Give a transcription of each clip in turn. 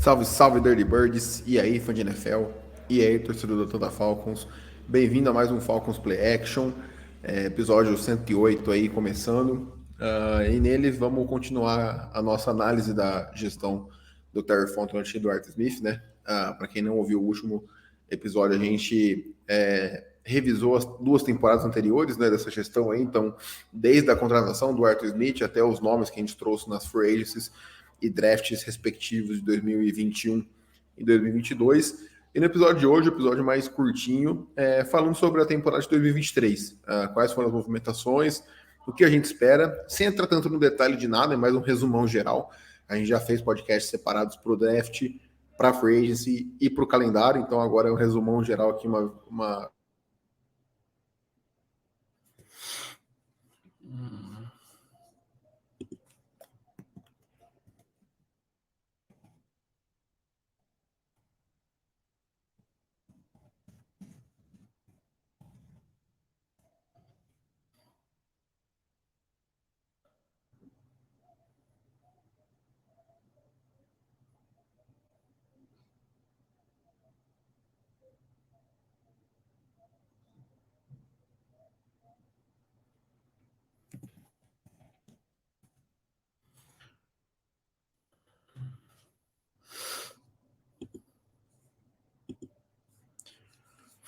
Salve, salve, Dirty Birds! E aí, fã de NFL? E aí, torcedor da Toda Falcons? Bem-vindo a mais um Falcons Play Action, episódio 108 aí começando. E nele vamos continuar a nossa análise da gestão do Terry Fontenot e do Arthur Smith, né? Para quem não ouviu o último episódio, a gente revisou as duas temporadas anteriores, né, dessa gestão aí. Então, desde a contratação do Arthur Smith até os nomes que a gente trouxe nas free agencies e drafts respectivos de 2021 e 2022. E no episódio de hoje, o episódio mais curtinho, falando sobre a temporada de 2023. Quais foram as movimentações, o que a gente espera, sem entrar tanto no detalhe de nada, é mais um resumão geral. A gente já fez podcasts separados para o draft, para a free agency e para o calendário, então agora é um resumão geral aqui, uma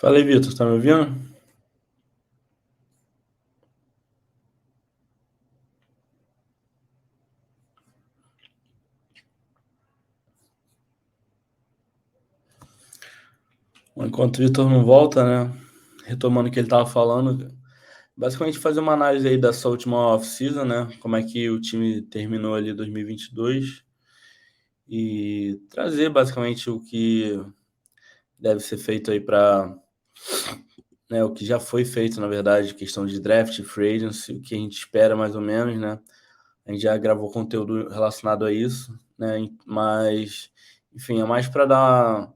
Fala aí, Vitor, tá me ouvindo? Enquanto o Vitor não volta, né? Retomando o que ele tava falando, basicamente fazer uma análise aí dessa última off-season, né? Como é que o time terminou ali 2022 e trazer basicamente o que deve ser feito aí para, né, o que já foi feito, na verdade, questão de draft, free agency, o que a gente espera mais ou menos, né? A gente já gravou conteúdo relacionado a isso, né? Mas, enfim, é mais para dar,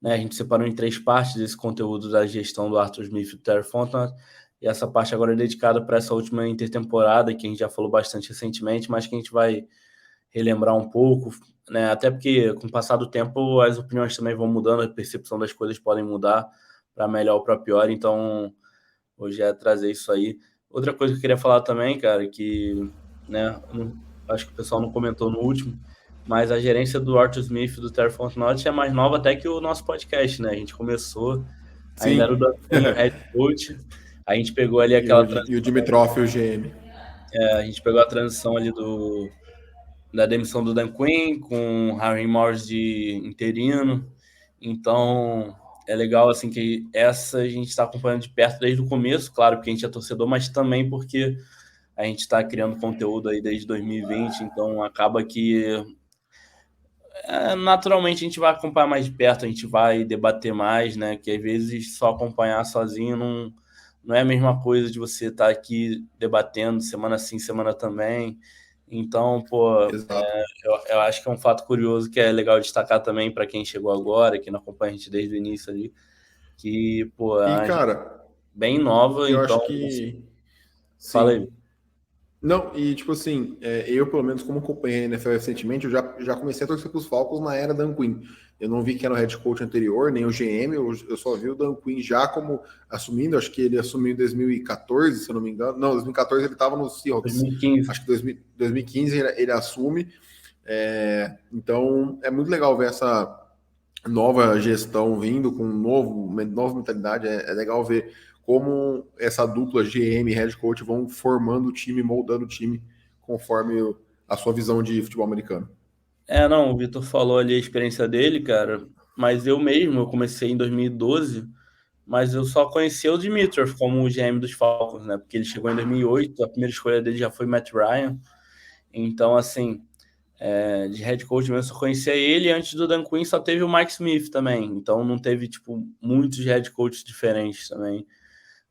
né, a gente separou em três partes esse conteúdo da gestão do Arthur Smith e do Terry Fontenot, e essa parte agora é dedicada para essa última intertemporada, que a gente já falou bastante recentemente, mas que a gente vai relembrar um pouco, né? Até porque com o passar do tempo as opiniões também vão mudando, a percepção das coisas podem mudar para melhor ou para pior, então hoje é trazer isso aí. Outra coisa que eu queria falar também, cara, que, né, acho que o pessoal não comentou no último, mas a gerência do Arthur Smith e do Terry Fontenot é mais nova até que o nosso podcast, né? A gente começou, ainda era o sim. Dan Quinn, o head coach, a gente pegou ali E o, aquela e o Dimitrov e o GM. a gente pegou a transição ali da demissão do Dan Quinn com o Harry Morris de interino. Então, é legal assim que essa a gente está acompanhando de perto desde o começo, claro, porque a gente é torcedor, mas também porque a gente está criando conteúdo aí desde 2020, então acaba que naturalmente a gente vai acompanhar mais de perto, a gente vai debater mais, né? Que às vezes só acompanhar sozinho não é a mesma coisa de você estar aqui debatendo semana sim, semana também. Então, pô, Exato. eu acho que é um fato curioso que é legal destacar também para quem chegou agora, que não acompanha a gente desde o início ali, que, pô, é E, uma gente cara, bem nova, eu então, acho que fala aí. sim. Não, e tipo assim, eu pelo menos como acompanhei a NFL recentemente, eu já comecei a torcer para os Falcons na era Dan Quinn. Eu não vi que era o head coach anterior, nem o GM, eu só vi o Dan Quinn já como assumindo, acho que ele assumiu em 2014, se eu não me engano. Não, 2014 ele estava no Seahawks. 2015. Acho que 2015 ele assume. Então é muito legal ver essa nova gestão vindo com nova mentalidade. É legal ver como essa dupla GM e head coach vão formando o time, moldando o time conforme a sua visão de futebol americano. Não, o Vitor falou ali a experiência dele, cara, mas eu mesmo, eu comecei em 2012, mas eu só conheci o Dimitrov como o GM dos Falcons, né? Porque ele chegou em 2008, a primeira escolha dele já foi Matt Ryan. Então, assim, de head coach mesmo, eu só conhecia ele. Antes do Dan Quinn só teve o Mike Smith também. Então, não teve, tipo, muitos head coaches diferentes também.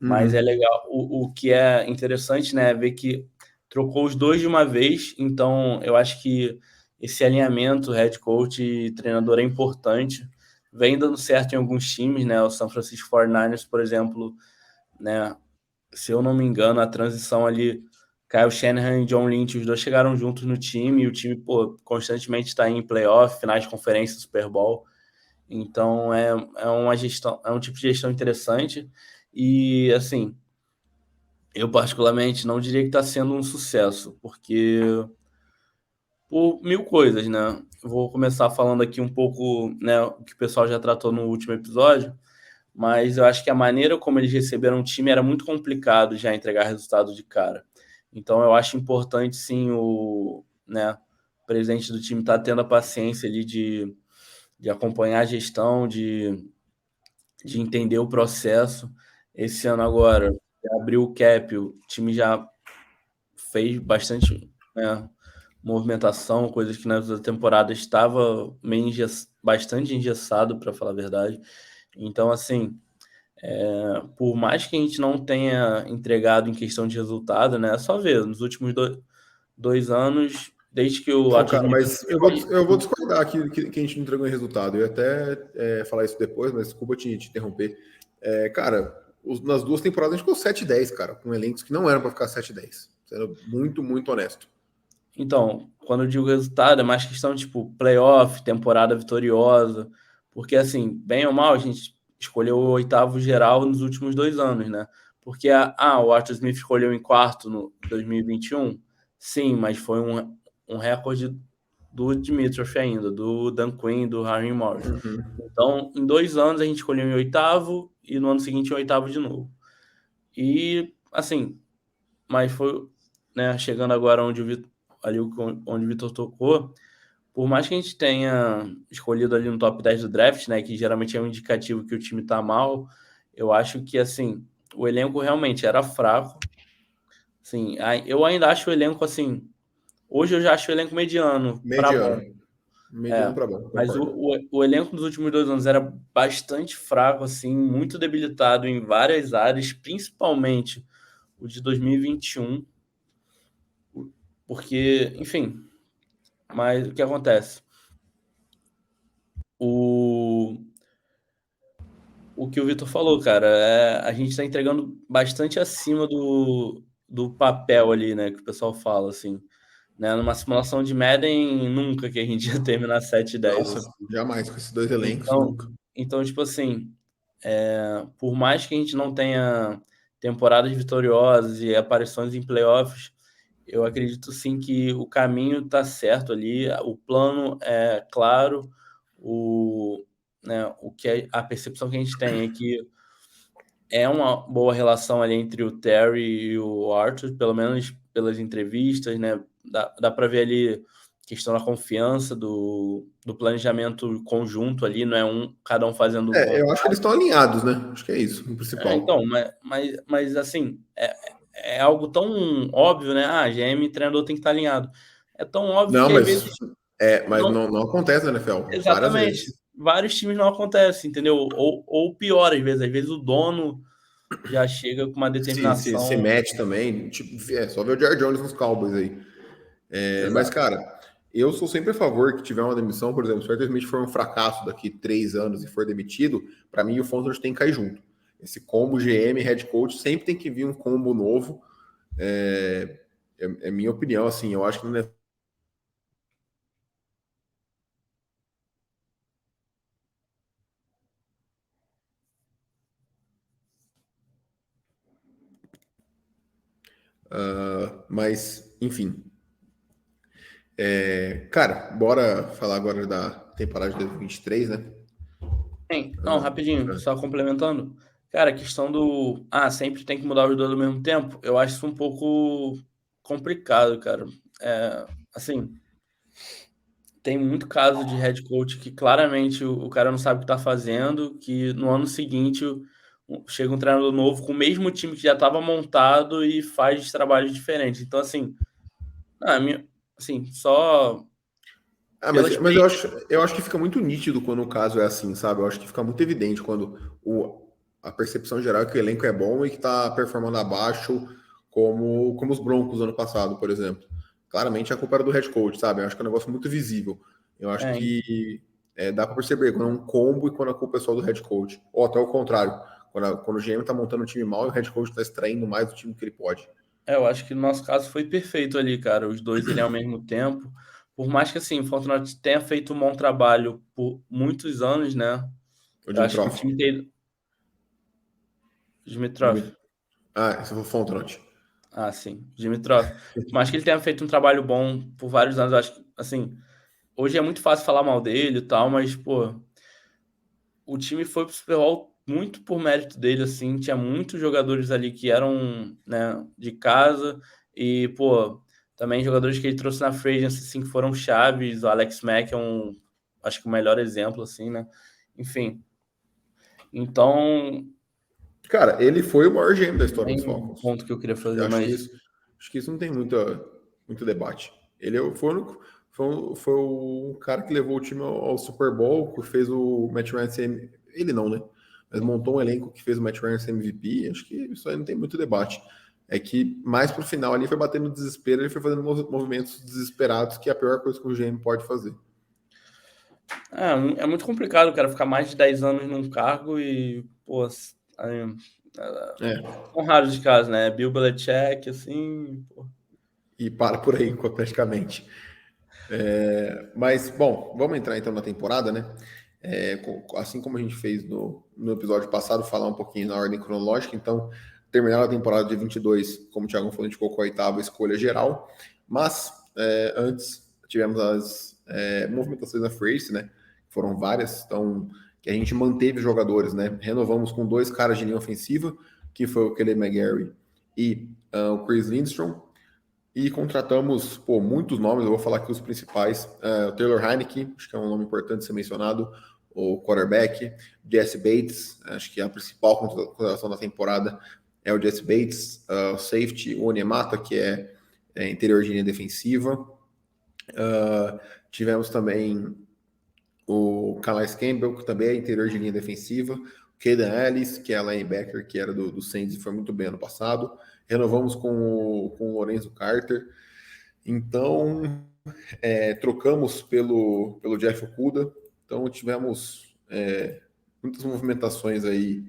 Mas é Uhum. legal. O que é interessante, né, é ver que trocou os dois de uma vez. Então, eu acho que esse alinhamento, head coach e treinador é importante. Vem dando certo em alguns times, né? O San Francisco 49ers, por exemplo, né? Se eu não me engano, a transição ali, Kyle Shanahan e John Lynch, os dois chegaram juntos no time, e o time, pô, constantemente está em playoff, finais de conferência, Super Bowl. Então é uma gestão, é um tipo de gestão interessante. E assim, eu particularmente não diria que está sendo um sucesso, porque por mil coisas, né? Eu vou começar falando aqui um pouco, né, o que o pessoal já tratou no último episódio, mas eu acho que a maneira como eles receberam o time era muito complicado já entregar resultado de cara. Então eu acho importante sim né, o presidente do time estar tendo a paciência ali de acompanhar a gestão, de entender o processo. Esse ano agora, abriu o cap, o time já fez bastante, né, movimentação, coisas que nas outras temporadas estava meio bastante engessado, para falar a verdade. Então, assim, por mais que a gente não tenha entregado em questão de resultado, né? É só ver, nos últimos 2 anos, desde que o Não, Atos cara, me mas eu vou discordar aqui que a gente não entregou em resultado. Eu ia até falar isso depois, mas desculpa te interromper. Cara, nas duas temporadas a gente ficou 7-10, cara, com elencos que não eram para ficar 7-10. Sendo muito, muito honesto. Então, quando eu digo resultado, é mais questão tipo playoff, temporada vitoriosa, porque assim, bem ou mal, a gente escolheu o oitavo geral nos últimos 2 anos, né? Porque o Arthur Smith escolheu em quarto no 2021, sim, mas foi um recorde do Dimitrov ainda, do Dan Quinn, do Harry Morris. Uhum. Então, em 2 anos a gente escolheu em oitavo e no ano seguinte em oitavo de novo. E assim, mas foi, né, chegando agora onde o Vitor tocou, por mais que a gente tenha escolhido ali no top 10 do draft, né, que geralmente é um indicativo que o time tá mal, eu acho que, assim, o elenco realmente era fraco. Assim, eu ainda acho o elenco, assim, hoje eu já acho o elenco mediano para bom. Mediano. Mediano para bom, Mas concordo. o elenco dos últimos 2 anos era bastante fraco, assim, muito debilitado em várias áreas, principalmente o de 2021, porque, enfim, mas o que acontece? O, o que o Vitor falou, cara, a gente está entregando bastante acima do papel ali, né, que o pessoal fala, assim, né, numa simulação de Madden, nunca que a gente ia terminar 7-10 Nossa, assim. jamais com esses dois elencos, Então, nunca. então, tipo assim, por mais que a gente não tenha temporadas vitoriosas e aparições em playoffs, eu acredito sim que o caminho está certo ali, o plano é claro, né, a percepção que a gente tem é que é uma boa relação ali entre o Terry e o Arthur, pelo menos pelas entrevistas, né? Dá para ver ali questão da confiança, do planejamento conjunto ali, não é cada um fazendo Eu acho que eles estão alinhados, né? Acho que é isso, o principal. então, mas assim, é algo tão óbvio, né? GM e treinador tem que estar alinhado. É tão óbvio Não, que às mas, vezes mas não. não acontece na NFL, várias Exatamente. vezes. Vários times não acontecem, entendeu? Ou pior, às vezes o dono já chega com uma Se determinação. mete também, tipo, só ver o Jared Jones nos Cowboys aí. Mas, Exato. cara, eu sou sempre a favor que tiver uma demissão, por exemplo, se o Arthur Smith for um fracasso daqui 3 anos e for demitido, para mim o Fontenot tem que cair junto. Esse combo GM, head coach, sempre tem que vir um combo novo. É minha opinião, assim, eu acho que não é. Mas, enfim. Cara, bora falar agora da temporada de 2023, né? Não, rapidinho, só complementando. Cara, a questão sempre tem que mudar os dois ao mesmo tempo, eu acho isso um pouco complicado, cara. Assim, tem muito caso de head coach que claramente o cara não sabe o que tá fazendo, que no ano seguinte chega um treinador novo com o mesmo time que já estava montado e faz trabalhos diferentes. Então, assim, assim, só pela Mas experiência. eu acho que fica muito nítido quando o caso é assim, sabe? Eu acho que fica muito evidente quando a percepção geral é que o elenco é bom e que tá performando abaixo, como os Broncos ano passado, por exemplo. Claramente a culpa era do head coach, sabe? Eu acho que é um negócio muito visível. Eu acho É, que dá para perceber quando é um combo e quando a culpa é só do head coach. Ou até o contrário, quando o GM tá montando um time mal e o head coach tá extraindo mais do time que ele pode. Eu acho que no nosso caso foi perfeito ali, cara. Os dois ali ao mesmo tempo. Por mais que assim, o Fortnite tenha feito um bom trabalho por muitos anos, né? O Eu acho que o Dimitrov. time inteiro. Dimitrov. Dimi- Ah, esse foi o Fontenot. Ah, sim, Dimitrov. Por mais que ele tenha feito um trabalho bom por vários anos, eu acho que, assim, hoje é muito fácil falar mal dele e tal, mas, pô, o time foi pro Super Bowl muito por mérito dele, assim, tinha muitos jogadores ali que eram, né, de casa e, pô, também jogadores que ele trouxe na free agency, assim, que foram chaves, o Alex Mack é acho que o melhor exemplo, assim, né, enfim, então, Cara, ele foi o maior GM da história dos nem um Falcons. ponto que eu queria fazer, Acho que mas, isso, acho que isso não tem muito debate. Ele foi, foi o cara que levou o time ao Super Bowl, que fez o Matt Ryan ser. Ele não, né? Mas montou um elenco que fez o Matt Ryan ser MVP. Acho que isso aí não tem muito debate. É que mais pro final ali foi batendo no desespero, ele foi fazendo movimentos desesperados, que é a pior coisa que o GM pode fazer. é muito complicado, cara, ficar mais de 10 anos num cargo e, pô, aí, É, são raros os casos, né? Bill Belichick, assim, pô. e para por aí, praticamente. Mas, bom, vamos entrar então na temporada, né? Assim como a gente fez no episódio passado, falar um pouquinho na ordem cronológica. Então, terminar a temporada de 22, como o Thiago falou, a gente colocou a oitava escolha geral. Mas, antes, tivemos as movimentações da Free Agency, né? Foram várias, então, que a gente manteve os jogadores, né? Renovamos com dois caras de linha ofensiva, que foi o Kelly McGarry e o Chris Lindstrom. E contratamos, pô, muitos nomes, eu vou falar aqui os principais. O Taylor Heineke, acho que é um nome importante ser mencionado. O quarterback, Jesse Bates, acho que a principal contratação da temporada é o Jesse Bates. O safety, o Onemata, que é interior de linha defensiva. Tivemos também o Calais Campbell, que também é interior de linha defensiva. O Caden Ellis, que é linebacker, que era do Saints e foi muito bem ano passado. Renovamos com o Lorenzo Carter. Então, trocamos pelo Jeff Okuda, então tivemos muitas movimentações aí.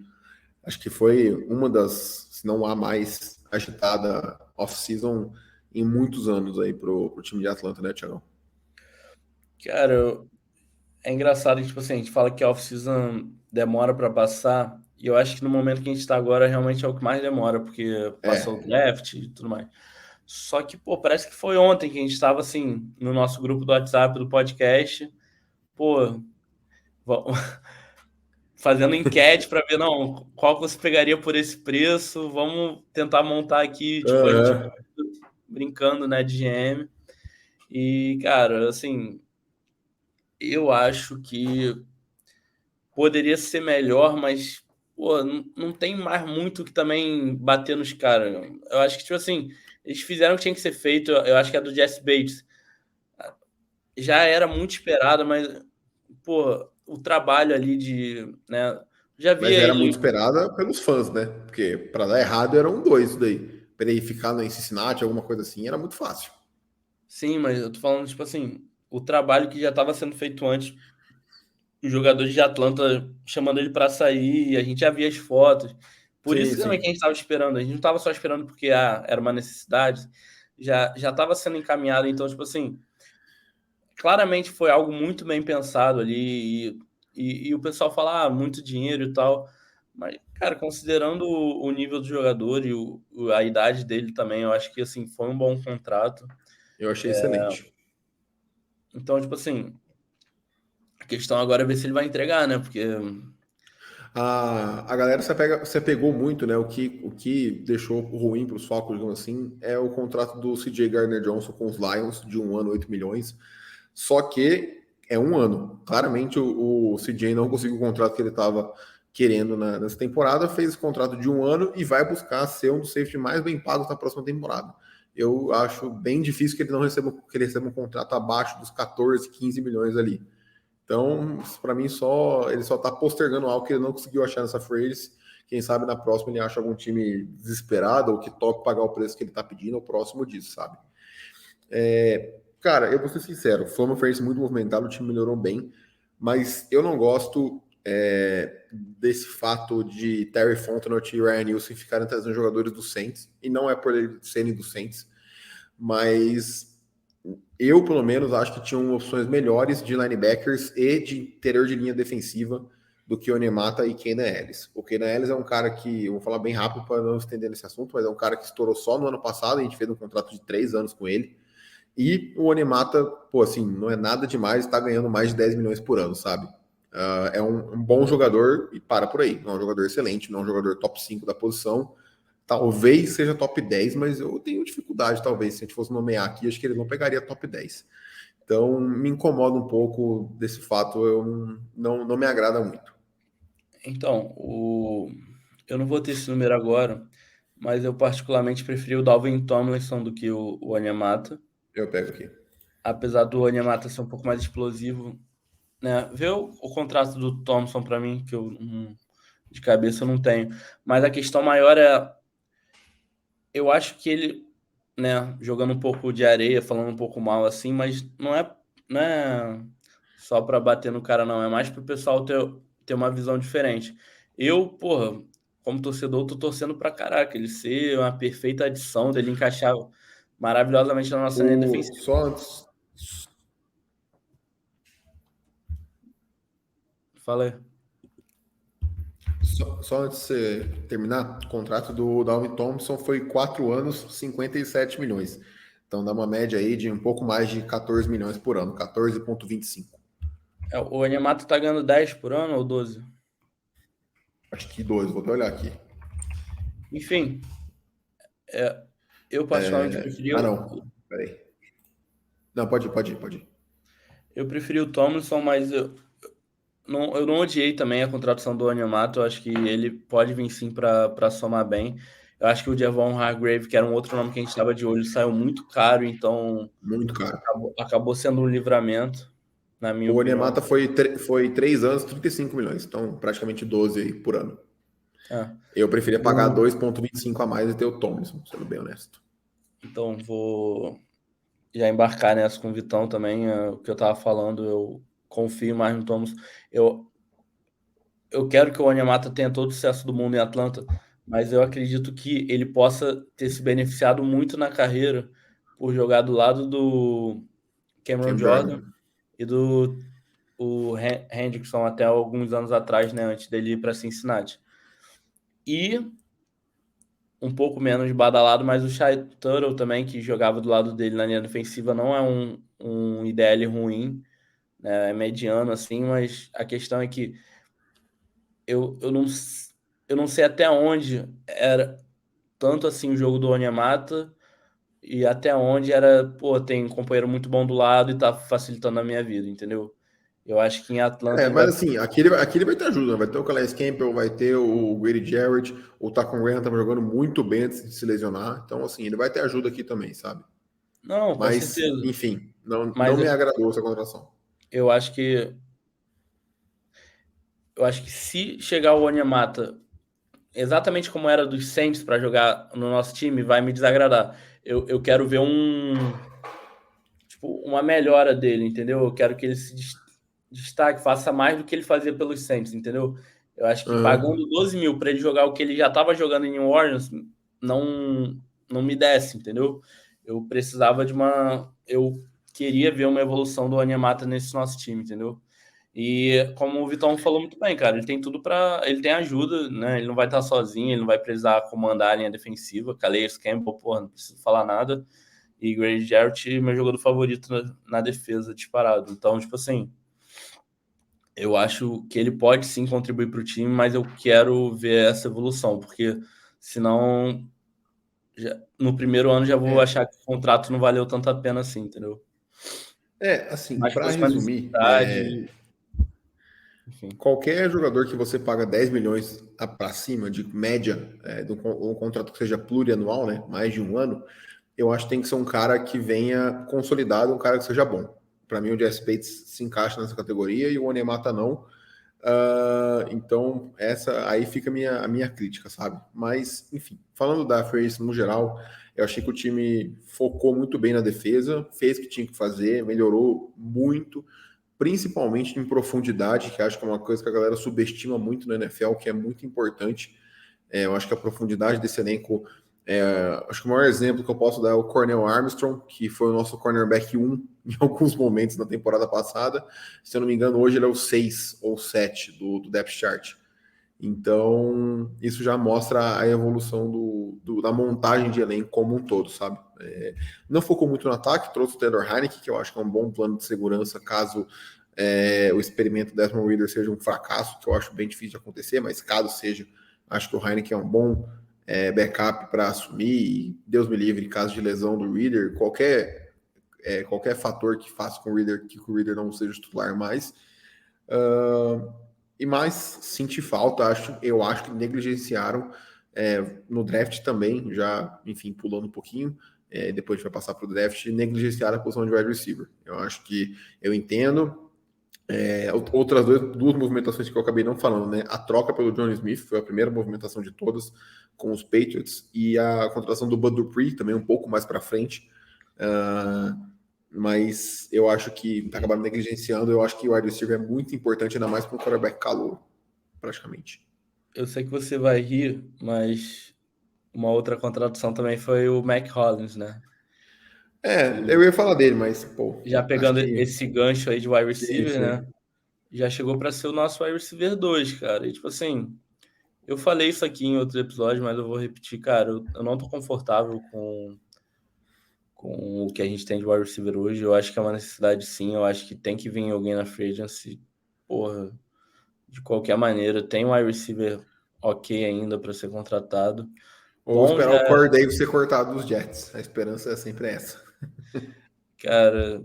Acho que foi uma das, se não a mais agitada off-season em muitos anos aí pro time de Atlanta, né, Thiago? Cara, é engraçado que, tipo assim, a gente fala que a off-season demora pra passar, e eu acho que no momento que a gente tá agora realmente é o que mais demora, porque passou o É, draft e tudo mais. Só que, pô, parece que foi ontem que a gente tava, assim, no nosso grupo do WhatsApp do podcast, pô, fazendo enquete pra ver, não, qual que você pegaria por esse preço, vamos tentar montar aqui, tipo, a gente aham. brincando, né, de GM. E, cara, assim, eu acho que poderia ser melhor, mas pô, não tem mais muito que também bater nos caras. Eu acho que, tipo assim, eles fizeram o que tinha que ser feito. Eu acho que a do Jesse Bates já era muito esperada, mas, pô, o trabalho ali de, né, já Mas via era muito ele. esperada pelos fãs, né? Porque para dar errado eram dois isso daí. Para ele ficar no Cincinnati, alguma coisa assim, era muito fácil. Sim, mas eu tô falando, tipo assim, o trabalho que já estava sendo feito antes, os jogadores de Atlanta chamando ele para sair, e a gente já via as fotos. Por Sim, isso também que a sim. gente estava esperando. A gente não estava só esperando porque era uma necessidade, já estava sendo encaminhado. Então, tipo assim, claramente foi algo muito bem pensado ali. E o pessoal fala, muito dinheiro e tal. Mas, cara, considerando o nível do jogador e a idade dele também, eu acho que assim, foi um bom contrato. Eu achei excelente. Então, tipo assim, a questão agora é ver se ele vai entregar, né? Porque A galera se pegou muito, né? O que deixou ruim para os Falcons, digamos assim, é o contrato do CJ Gardner-Johnson com os Lions, de 1 ano, 8 milhões. Só que é 1 ano. Claramente o CJ não conseguiu o contrato que ele estava querendo nessa temporada, fez esse contrato de 1 ano e vai buscar ser um dos safety mais bem pagos na próxima temporada. Eu acho bem difícil que ele receba um contrato abaixo dos 14, 15 milhões ali. Então, para mim, ele só está postergando algo que ele não conseguiu achar nessa phrase. Quem sabe na próxima ele acha algum time desesperado ou que toque pagar o preço que ele está pedindo, ou próximo disso, sabe? Cara, eu vou ser sincero, foi uma frente muito movimentada, o time melhorou bem, mas eu não gosto. desse fato de Terry Fontenot e Ryan Nielsen ficarem trazendo jogadores do Saints, e não é por eles serem do Saints, mas eu, pelo menos, acho que tinham opções melhores de linebackers e de interior de linha defensiva do que o Onemata e Keenan Ellis. O Keenan Ellis é um cara que, eu vou falar bem rápido para não estender nesse assunto, mas é um cara que estourou só no ano passado, a gente fez um contrato de 3 anos com ele, e o Onemata, pô, assim, não é nada demais, está ganhando mais de 10 milhões por ano, sabe? É um bom jogador e para por aí. Não é um jogador excelente, não é um jogador top 5 da posição. Talvez seja top 10, mas eu tenho dificuldade, talvez, se a gente fosse nomear aqui, acho que ele não pegaria top 10. Então, me incomoda um pouco desse fato, eu não me agrada muito. Então, eu não vou ter esse número agora, mas eu particularmente preferi o Dalvin Tomlinson do que o Onyemata. Eu pego aqui. Apesar do Onyemata ser um pouco mais explosivo, né? Vê o contrato do Thompson para mim, que eu de cabeça eu não tenho. Mas a questão maior é, eu acho que ele, né, jogando um pouco de areia, falando um pouco mal assim, mas não é só para bater no cara, não. É mais pro pessoal ter uma visão diferente. Eu, porra, como torcedor, tô torcendo pra caraca, ele ser uma perfeita adição, dele encaixar maravilhosamente na nossa linha defensiva. Só antes, Fala aí. só antes de você terminar, o contrato do Dalvin Thompson foi 4 anos, 57 milhões. Então dá uma média aí de um pouco mais de 14 milhões por ano, 14,25. O Onyemata tá ganhando 10 por ano ou 12? Acho que 2, vou até olhar aqui. Enfim, eu particularmente Ah, não. Peraí. Não, pode ir. eu preferi o Tomlinson, mas eu não odiei também a contratação do Onyemata. Eu acho que ele pode vir sim para somar bem. Eu acho que o Javon Hargrave, que era um outro nome que a gente estava de olho, saiu muito caro, então Muito caro. acabou sendo um livramento, na minha O opinião. Onemata foi 3 anos, 35 milhões. Então, praticamente 12 aí por ano. É. Eu preferia pagar O- 2,25 a mais e ter o Thompson, sendo bem honesto. Então vou já embarcar nessa com o Vitão também. O que eu estava falando, eu confio mais no Thomas. Eu, eu quero que o Onyemata tenha todo o sucesso do mundo em Atlanta, mas eu acredito que ele possa ter se beneficiado muito na carreira por jogar do lado do Cameron Cam Jordan Jordan. e do Hendrickson até alguns anos atrás, né, antes dele ir para Cincinnati. E um pouco menos badalado, mas o Shai Tuttle também, que jogava do lado dele na linha defensiva, não é um IDL ruim, né, é mediano assim, mas a questão é que eu, eu, não, eu não sei até onde era tanto assim o jogo do Onyemata e até onde era, pô, tem um companheiro muito bom do lado e tá facilitando a minha vida, entendeu? Eu acho que em Atlanta ele vai. Mas assim, aqui ele vai ter ajuda. Vai ter o Calais Campbell, vai ter o Grady Jarrett, o Tacon Ryan estava jogando muito bem antes de se lesionar. Então, assim, ele vai ter ajuda aqui também, sabe? Não, com Mas, certeza. enfim, não Mas me agradou essa contratação. eu acho que se chegar o Onyemata exatamente como era dos Saints para jogar no nosso time, vai me desagradar. Eu quero ver tipo, uma melhora dele, entendeu? Eu quero que ele se destaque, faça mais do que ele fazia pelos Saints, entendeu? Eu acho que Uhum. pagando 12 mil para ele jogar o que ele já estava jogando em New Orleans, não, não me desce, entendeu? Eu precisava de uma. Eu queria ver uma evolução do Onyemata nesse nosso time, entendeu? E como o Vitão falou muito bem, cara, ele tem tudo para, ele tem ajuda, né? Ele não vai estar sozinho, ele não vai precisar comandar a linha defensiva. Calais Campbell, porra, não preciso falar nada. E Grady Jarrett, meu jogador favorito na defesa, disparado. Então, tipo assim, eu acho que ele pode sim contribuir para o time, mas eu quero ver essa evolução, porque senão no primeiro ano já vou É, achar que o contrato não valeu tanto a pena assim, entendeu? assim, Mas para fosse uma resumir, necessidade, enfim. qualquer jogador que você paga 10 milhões para cima, de média, um contrato que seja plurianual, né, mais de um ano, eu acho que tem que ser um cara que venha consolidado, um cara que seja bom. Para mim, o Jesse Bates se encaixa nessa categoria e o Onemata não. Então, essa aí fica a minha crítica, sabe? Mas, enfim, falando da Free no geral, eu achei que o time focou muito bem na defesa, fez o que tinha que fazer, melhorou muito. principalmente em profundidade, que acho que é uma coisa que a galera subestima muito na NFL, que é muito importante. Eu acho que a profundidade desse elenco. Acho que o maior exemplo que eu posso dar é o Cornell Armstrong, que foi o nosso cornerback 1 em alguns momentos na temporada passada. Se eu não me engano, hoje ele é o 6 ou 7 do depth chart. Então, isso já mostra a evolução da montagem de elenco como um todo, sabe? Não focou muito no ataque, trouxe o Taylor Heinicke, que eu acho que é um bom plano de segurança caso o experimento Desmond Ridder seja um fracasso, que eu acho bem difícil de acontecer, mas caso seja, acho que o Heinicke é um bom backup para assumir, e Deus me livre, em caso de lesão do Ridder, qualquer fator que faça com que o Ridder não seja titular mais. E mais senti falta, eu acho que negligenciaram no draft também, já, enfim, pulando um pouquinho, depois a gente vai passar para o draft, negligenciaram a posição de wide receiver. Eu acho que eu entendo. Outras duas movimentações que eu acabei não falando, né? A troca pelo John Smith foi a primeira movimentação de todas com os Patriots, e a contratação do Bud Dupree também um pouco mais para frente. Mas eu acho que acabaram negligenciando. Eu acho que o wide receiver é muito importante, ainda mais para um quarterback calor, praticamente. Eu sei que você vai rir, mas uma outra contratação também foi o Mac Hollins, né? Eu ia falar dele, mas, pô, Já acho pegando que. esse gancho aí de wide Sim, receiver, sim. né? Já chegou para ser o nosso wide receiver 2, cara. E tipo assim, eu falei isso aqui em outro episódio, mas eu vou repetir, cara. Eu não tô confortável com o que a gente tem de wide receiver hoje. Eu acho que é uma necessidade, sim. Eu acho que tem que vir alguém na free agency. Porra, de qualquer maneira, tem um wide receiver ok ainda para ser contratado. Ou Bom esperar já, o Corey Davis ser cortado dos Jets. A esperança é sempre essa. cara.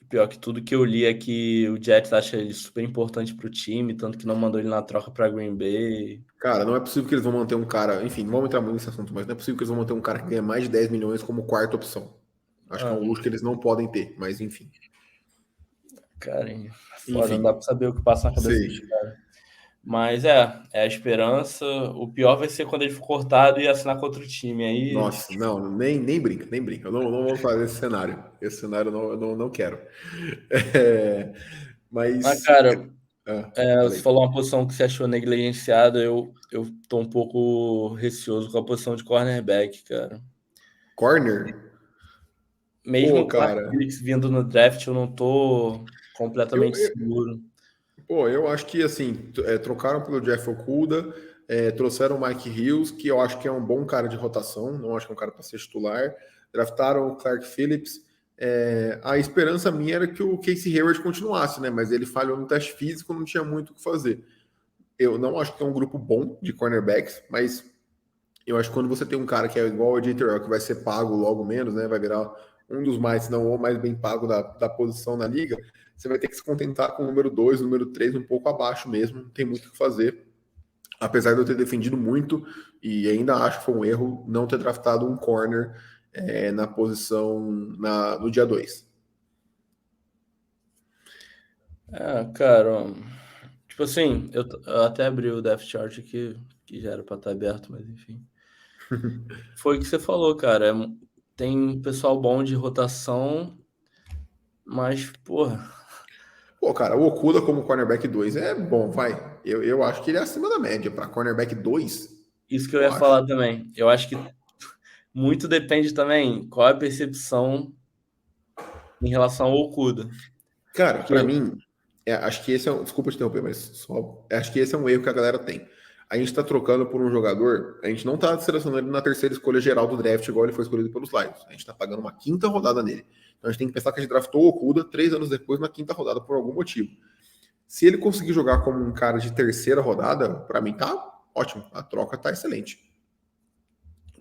Pior que tudo que eu li é que o Jets acha ele super importante pro time, tanto que não mandou ele na troca para Green Bay. Cara, não é possível que eles vão manter um cara. Enfim, não vamos entrar muito nesse assunto, mas não é possível que eles vão manter um cara que ganha mais de 10 milhões como quarta opção. Acho que é um Mano, luxo que eles não podem ter, mas enfim. cara, foda, não dá Enfim, pra saber o que passa na cabeça dos sei. caras. Mas é a esperança. O pior vai ser quando ele for cortado e assinar com outro time. Aí, Nossa, não, nem brinca, nem brinca. Eu não vou fazer esse cenário. Esse cenário eu não quero. É, mas, mas. cara, você Falei. falou uma posição que você achou negligenciada. Eu tô um pouco receoso com a posição de cornerback, cara. Corner? Pô, Mesmo com o Mark cara, Felix vindo no draft, eu não tô eu, completamente seguro. eu acho que assim, trocaram pelo Jeff Okuda, trouxeram o Mike Hills, que eu acho que é um bom cara de rotação, não acho que é um cara para ser titular. Draftaram o Clark Phillips. A esperança minha era que o Casey Hayward continuasse, né? Mas ele falhou no teste físico, não tinha muito o que fazer. Eu não acho que é um grupo bom de cornerbacks, mas eu acho que quando você tem um cara que é igual o J. Terrell, que vai ser pago logo menos, né? Vai virar um dos mais, se não o mais bem pago da posição na liga, você vai ter que se contentar com o número 2, o número 3 um pouco abaixo mesmo, não tem muito o que fazer. Apesar de eu ter defendido muito, e ainda acho que foi um erro não ter draftado um corner na posição no dia 2. Cara, tipo assim, eu até abri o Death Chart aqui, que já era pra estar aberto, mas enfim. Foi o que você falou, cara. Tem pessoal bom de rotação, mas, porra, Pô, cara, o Okuda como cornerback 2 é bom, vai. Eu acho que ele é acima da média. Para cornerback 2, isso que eu eu ia acho. falar também. Eu acho que muito depende também qual é a percepção em relação ao Okuda. Cara, Porque, para mim, acho que esse é um. Desculpa te interromper, mas acho que esse é um erro que a galera tem. A gente tá trocando por um jogador, a gente não tá selecionando ele na terceira escolha geral do draft, igual ele foi escolhido pelos Lions. A gente tá pagando uma quinta rodada nele. Então a gente tem que pensar que a gente draftou o Okuda 3 anos depois na quinta rodada por algum motivo. Se ele conseguir jogar como um cara de terceira rodada, para mim tá ótimo. A troca tá excelente.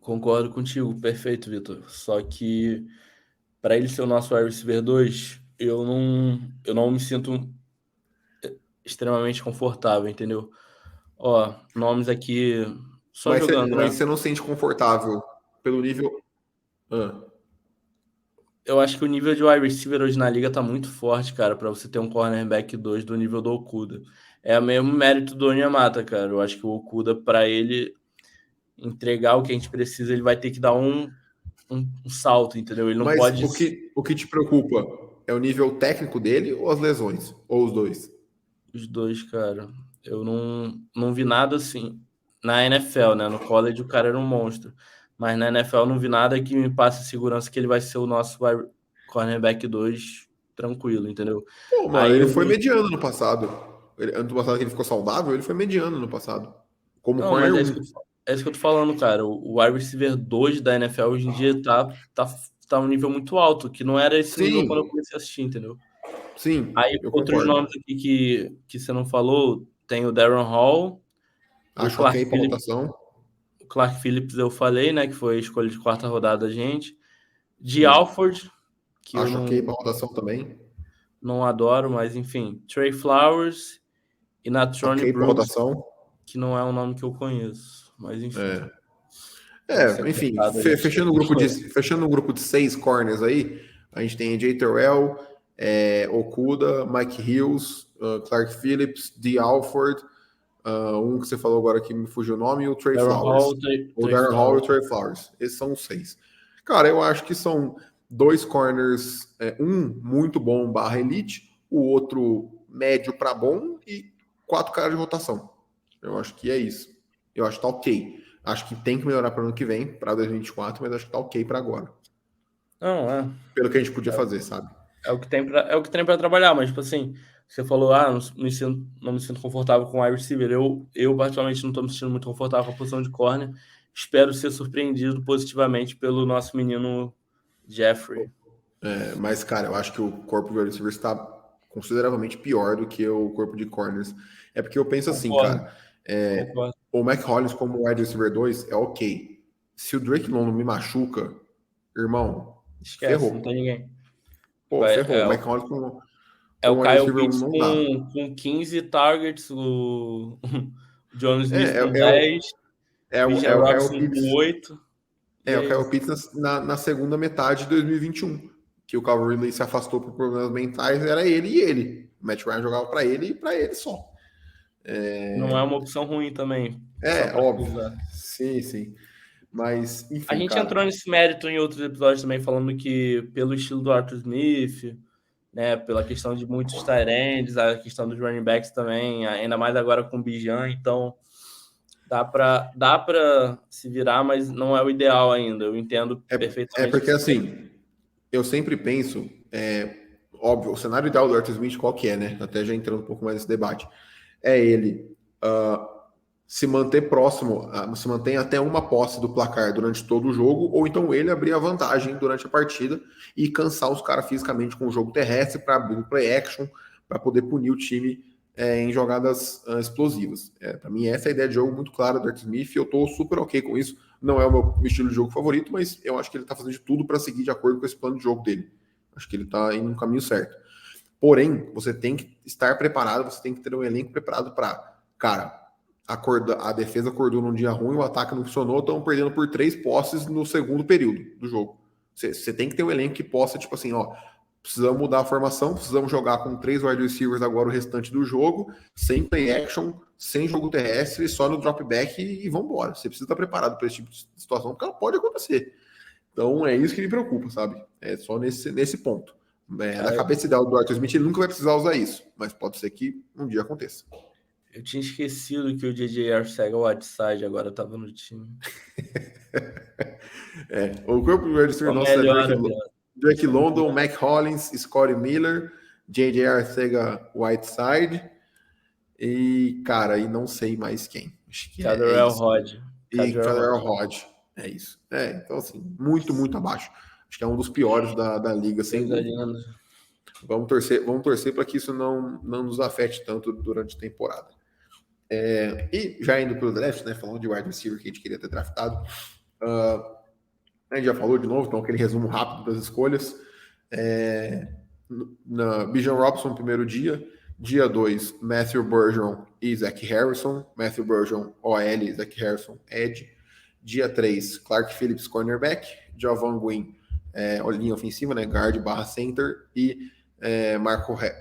concordo contigo, perfeito, Vitor. Só que, para ele ser o nosso wide receiver 2, eu não me sinto extremamente confortável, entendeu? Ó, nomes aqui, só Mas, jogando, mas né? você não se sente confortável pelo nível. Ah, Eu acho que o nível de wide receiver hoje na liga tá muito forte, cara, pra você ter um cornerback 2 do nível do Okuda. É o mesmo mérito do Onyemata, cara. Eu acho que o Okuda, pra ele entregar o que a gente precisa, ele vai ter que dar um salto, entendeu? Ele não mas pode. o que te preocupa? É o nível técnico dele ou as lesões? Ou os dois? Os dois, cara. Eu não vi nada assim. Na NFL, né? No college o cara era um monstro. Mas na NFL eu não vi nada que me passe segurança que ele vai ser o nosso cornerback 2 tranquilo, entendeu? Pô, mano, Aí ele eu foi vi. mediano no passado. Ano passado que ele ficou saudável, ele foi mediano no passado. Como Não, corner mas um. é isso que eu tô falando, cara. O wide receiver 2 da NFL hoje em dia tá um nível muito alto, que não era esse nível quando eu Sim, comecei a assistir, entendeu? sim, Aí eu outros concordo. nomes aqui que você não falou, tem o Darren Hall, o Acho ok pra rotação. Clark Phillips eu falei, né, que foi a escolha de quarta rodada da gente. De Sim. Alford, que eu Acho ok não, pra rotação também. não adoro, mas enfim. Trey Flowers e Natrone Ok pra Brooks, rotação. que não é um nome que eu conheço, mas enfim. É. Pode ser Enfim, cortado, a gente fechando um grupo de 6 corners aí, a gente tem AJ Terrell, Okuda, Mike Hills, Clark Phillips, D. Alford, um que você falou agora que me fugiu o nome, e o Trey Darren Hall, Flowers. O Trey Darren Hall e o Flowers. Trey Flowers. Esses são os 6. Cara, eu acho que são 2 corners, um muito bom barra elite, o outro médio para bom e 4 caras de rotação. Eu acho que é isso. Eu acho que tá ok. Acho que tem que melhorar para o ano que vem, para 2024, mas acho que tá ok para agora. Não, Pelo que a gente podia fazer, sabe? é o que tem pra, é o que tem para trabalhar, mas tipo assim, você falou, não me sinto confortável com o wide receiver. Eu particularmente não estou me sentindo muito confortável com a posição de corner. Espero ser surpreendido positivamente pelo nosso menino Jeffrey. Mas, cara, eu acho que o corpo de wide receivers está consideravelmente pior do que o corpo de corners. É porque eu penso assim, Concordo, cara. concordo. O Mac Hollins como wide receiver 2 é ok. Se o Drake London me machuca, irmão, Esquece, não ferrou. tem ninguém. Pô, Vai, ferrou. O Mac Hollins é o como wide Kyle receiver 1 Pitts não dá. com 15 targets, o John É, Smith com é, é, o, 10, Bijan é o Kyle Robinson Pitts. com 8, e É o é Kyle isso. Pitts na segunda metade de 2021. Que o Calvin Ridley se afastou por problemas mentais, era ele e ele. O Matt Ryan jogava para ele e para ele só. Não é uma opção ruim também, só É, para óbvio. avisar. Sim, sim. Mas, A enfim, gente entrou cara. nesse mérito em outros episódios também, falando que pelo estilo do Arthur Smith, né, pela questão de muitos tight ends, a questão dos running backs também, ainda mais agora com o Bijan, então dá para se virar, mas não é o ideal ainda. Eu entendo É perfeitamente o que porque, você quer. assim, eu sempre penso, óbvio, o cenário ideal do Arthur Smith qual que é, né? Até já entrando um pouco mais nesse debate. É ele se manter próximo, se mantém até uma posse do placar durante todo o jogo, ou então ele abrir a vantagem durante a partida e cansar os caras fisicamente com o jogo terrestre para abrir o play action, para poder punir o time em jogadas explosivas. Para mim, essa é a ideia de jogo muito clara do Arthur Smith, e eu estou super ok com isso. Não é o meu estilo de jogo favorito, mas eu acho que ele está fazendo de tudo para seguir de acordo com esse plano de jogo dele. Acho que ele está indo no caminho certo. Porém, você tem que estar preparado, você tem que ter um elenco preparado para, cara, a defesa acordou num dia ruim, o ataque não funcionou, estão perdendo por 3 posses no segundo período do jogo. Você tem que ter um elenco que possa, tipo assim, ó, precisamos mudar a formação, precisamos jogar com 3 wide receivers agora o restante do jogo, sem play action, sem jogo terrestre, só no drop back e vamos embora. Você precisa estar preparado para esse tipo de situação, porque ela pode acontecer. Então é isso que me preocupa, sabe? É só nesse ponto. Na Cara, cabeça ideal do Arthur Smith, ele nunca vai precisar usar isso, mas pode ser que um dia aconteça. eu tinha esquecido que o DJ Arcega-Whiteside agora estava no time. O corpo do wide receiver Só nosso é melhora, velho. Drake Só London, melhora. Mac Hollins, Scotty Miller, J.J. Arcega-Whiteside e, cara, e não sei mais quem. Acho que é Cadarrell isso. Rod. E Cadarrell Kader Rod. Rod. É isso. Então, assim, muito, muito abaixo. Acho que é um dos piores da liga, sem Coisa dúvida. linda. Vamos torcer para que isso não nos afete tanto durante a temporada. E já indo para o draft, né? Falando de wide receiver que a gente queria ter draftado. A gente já falou de novo, então aquele resumo rápido das escolhas. Bijan Robson, primeiro dia. Dia 2, Matthew Burgeon e Zach Harrison. Matthew Burgeon, OL, Zach Harrison, Edge. Dia 3, Clark Phillips, cornerback. Jovan Gwyn, linha ofensiva, né? Guard barra center. E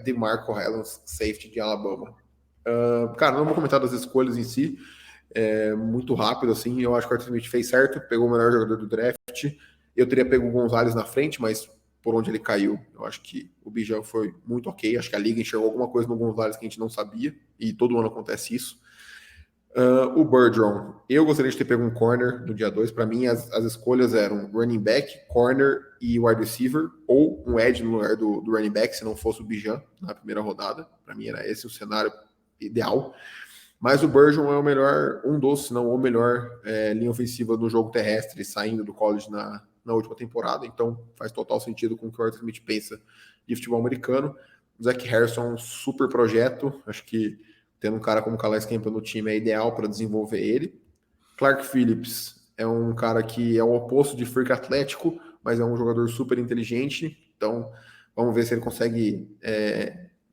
DeMarco Hellens, safety de Alabama. Cara, não vou comentar das escolhas em si. Muito rápido, assim. Eu acho que o Arthur Smith fez certo, pegou o melhor jogador do draft. Eu teria pego o Gonzalez na frente, mas por onde ele caiu. Eu acho que o Bijan foi muito ok. Acho que a liga enxergou alguma coisa no Gonzalez que a gente não sabia, e todo ano acontece isso. O Bergeron, eu gostaria de ter pego um corner no dia 2. Para mim, as escolhas eram running back, corner e wide receiver, ou um edge no lugar do running back, se não fosse o Bijan na primeira rodada. Para mim, era esse o cenário ideal. Mas o Bergeron é o melhor, um dos, se não o melhor linha ofensiva do jogo terrestre, saindo do college na última temporada. Então, faz total sentido com o que o Arthur Smith pensa de futebol americano. O Zach Harrison é um super projeto. Acho que tendo um cara como o Calais Campbell no time é ideal para desenvolver ele. Clark Phillips é um cara que é o oposto de freak atlético, mas é um jogador super inteligente. Então, vamos ver se ele consegue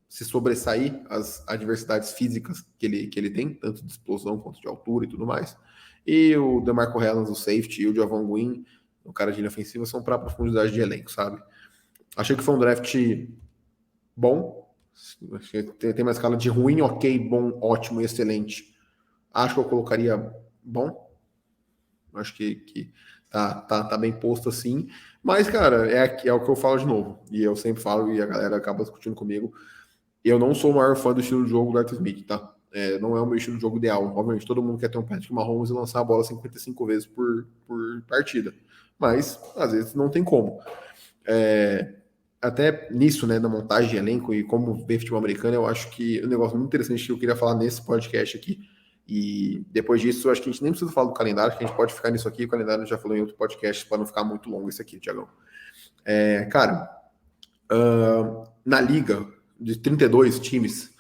se sobressair as adversidades físicas que ele tem, tanto de explosão quanto de altura e tudo mais. E o DeMarco Hellens, o safety, e o Javon Gwyn, o cara de linha ofensiva, são para profundidade de elenco, sabe? Achei que foi um draft bom. Tem uma escala de ruim, ok, bom, ótimo e excelente. Acho que eu colocaria bom. Acho que tá bem posto assim. Mas, cara, é o que eu falo de novo. E eu sempre falo, e a galera acaba discutindo comigo. Eu não sou o maior fã do estilo de jogo do Arthur Smith, tá? Não é o meu estilo de jogo ideal. Obviamente, todo mundo quer ter um Patrick Mahomes e lançar a bola 55 vezes por partida. Mas, às vezes, não tem como. Até nisso, né, da montagem de elenco e como ver futebol americano, eu acho que um negócio muito interessante que eu queria falar nesse podcast aqui. E depois disso, acho que a gente nem precisa falar do calendário, que a gente pode ficar nisso aqui. O calendário já falou em outro podcast para não ficar muito longo esse aqui, Tiagão. Cara, na liga de 32 times,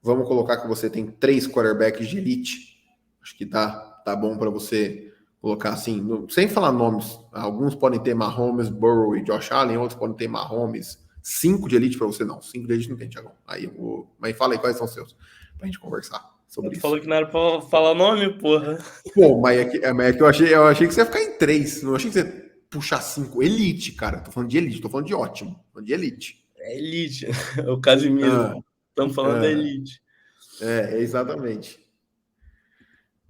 vamos colocar que você tem 3 quarterbacks de elite. Acho que tá bom para você colocar assim, sem falar nomes. Alguns podem ter Mahomes, Burrow e Josh Allen, outros podem ter Mahomes. 5 de elite para você não. 5 de elite não tem, Thiagão. Aí eu vou. Mas fala aí quais são os seus, pra gente conversar sobre Tu isso. falou que não era pra falar nome, porra. Pô, mas é que eu achei que você ia ficar em 3. Não achei que você ia puxar 5. Elite, cara. Tô falando de elite, tô falando de ótimo. Tô falando de elite. É elite. O Casimiro. Estamos falando da elite. Exatamente.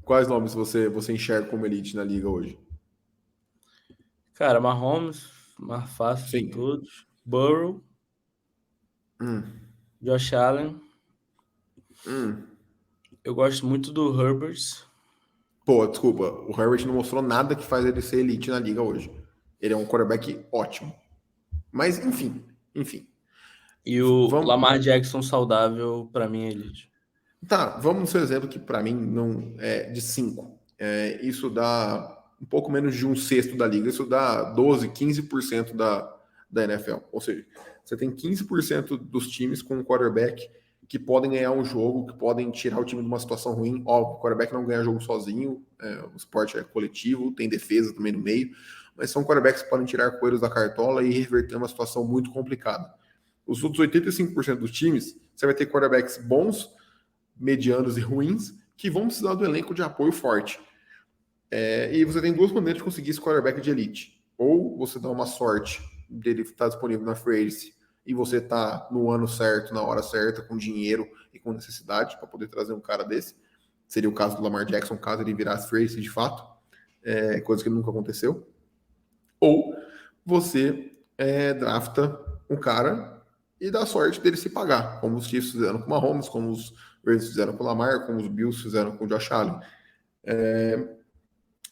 Quais nomes você enxerga como elite na liga hoje? Cara, Mahomes, mais fácil de Sim. todos. Burrow, Josh Allen. Eu gosto muito do Herbert. Pô, desculpa, o Herbert não mostrou nada que faz ele ser elite na liga hoje. Ele é um quarterback ótimo. Mas, enfim. E o Vamos, Lamar Jackson saudável, pra mim, é elite. tá, vamos no seu exemplo que para mim não é de 5. Isso dá um pouco menos de um sexto da liga. Isso dá 12, 15% da NFL. Ou seja, você tem 15% dos times com um quarterback que podem ganhar um jogo, que podem tirar o time de uma situação ruim. Ó, o quarterback não ganha jogo sozinho, o esporte é coletivo, tem defesa também no meio, mas são quarterbacks que podem tirar coelhos da cartola e reverter uma situação muito complicada. Os outros 85% dos times, você vai ter quarterbacks bons, medianos e ruins, que vão precisar do elenco de apoio forte. E você tem duas maneiras de conseguir esse quarterback de elite. Ou você dá uma sorte dele estar disponível na free agency e você está no ano certo, na hora certa, com dinheiro e com necessidade para poder trazer um cara desse. Seria o caso do Lamar Jackson, caso ele virasse free agency de fato, coisa que nunca aconteceu. Ou você drafta um cara e dá sorte dele se pagar, como os Chiefs fizeram com o Mahomes, como os Ravens fizeram com o Lamar, como os Bills fizeram com o Josh Allen.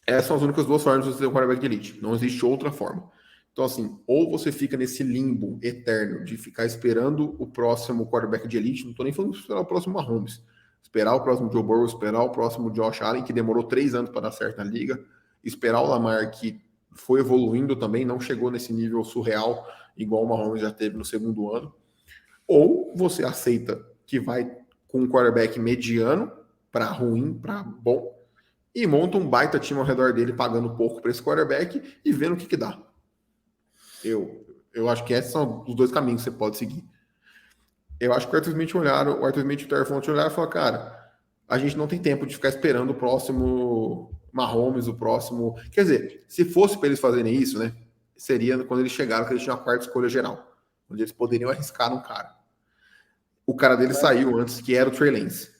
Essas são as únicas duas formas de você ter um quarterback de elite. Não existe outra forma. Então, assim, ou você fica nesse limbo eterno de ficar esperando o próximo quarterback de elite, não estou nem falando de esperar o próximo Mahomes, esperar o próximo Joe Burrow, esperar o próximo Josh Allen, que demorou 3 anos para dar certo na liga, esperar o Lamar, que foi evoluindo também, não chegou nesse nível surreal, igual o Mahomes já teve no segundo ano. Ou você aceita que vai com um quarterback mediano, para ruim, para bom, e monta um baita time ao redor dele, pagando pouco para esse quarterback e vendo o que dá. Eu acho que esses são os dois caminhos que você pode seguir. Eu acho que o Arthur Smith olharam, o Arthur Smith e o Terry Font olharam e falaram, cara, a gente não tem tempo de ficar esperando o próximo Mahomes, o próximo... Quer dizer, se fosse para eles fazerem isso, né, seria quando eles chegaram, que eles tinham a quarta escolha geral, onde eles poderiam arriscar um cara. O cara dele saiu antes, que era o Trey Lance.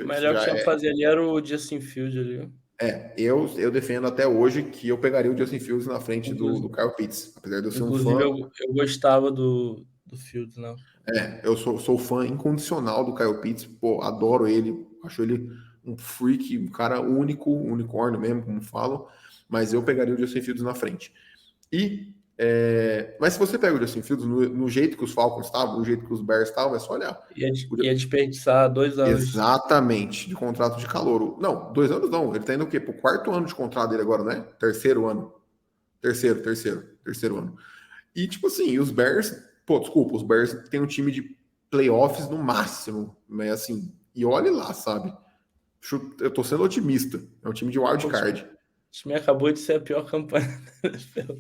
O melhor que tinha que fazer ali era o Justin Field ali. Eu defendo até hoje que eu pegaria o Justin Fields na frente do Inclusive, Kyle Pitts. Apesar de eu ser um inclusive, fã, eu gostava do Fields, né? eu sou fã incondicional do Kyle Pitts. Pô, adoro ele. Acho ele um freak, um cara único, um unicórnio mesmo, como falam. Mas eu pegaria o Justin Fields na frente. Mas se você pega o Justin Fields no jeito que os Falcons estavam, no jeito que os Bears estavam, é só olhar. Ia desperdiçar 2 anos. Exatamente, de contrato de calouro. Não, 2 anos não. Ele tá indo o quê? Pro quarto ano de contrato dele agora, né? Terceiro ano. Terceiro ano. E, tipo assim, os Bears, pô, desculpa, os Bears têm um time de playoffs no máximo, mas assim, e olhe lá, sabe? Eu tô sendo otimista. É um time de wild O card. time acabou de ser a pior campanha da NFL.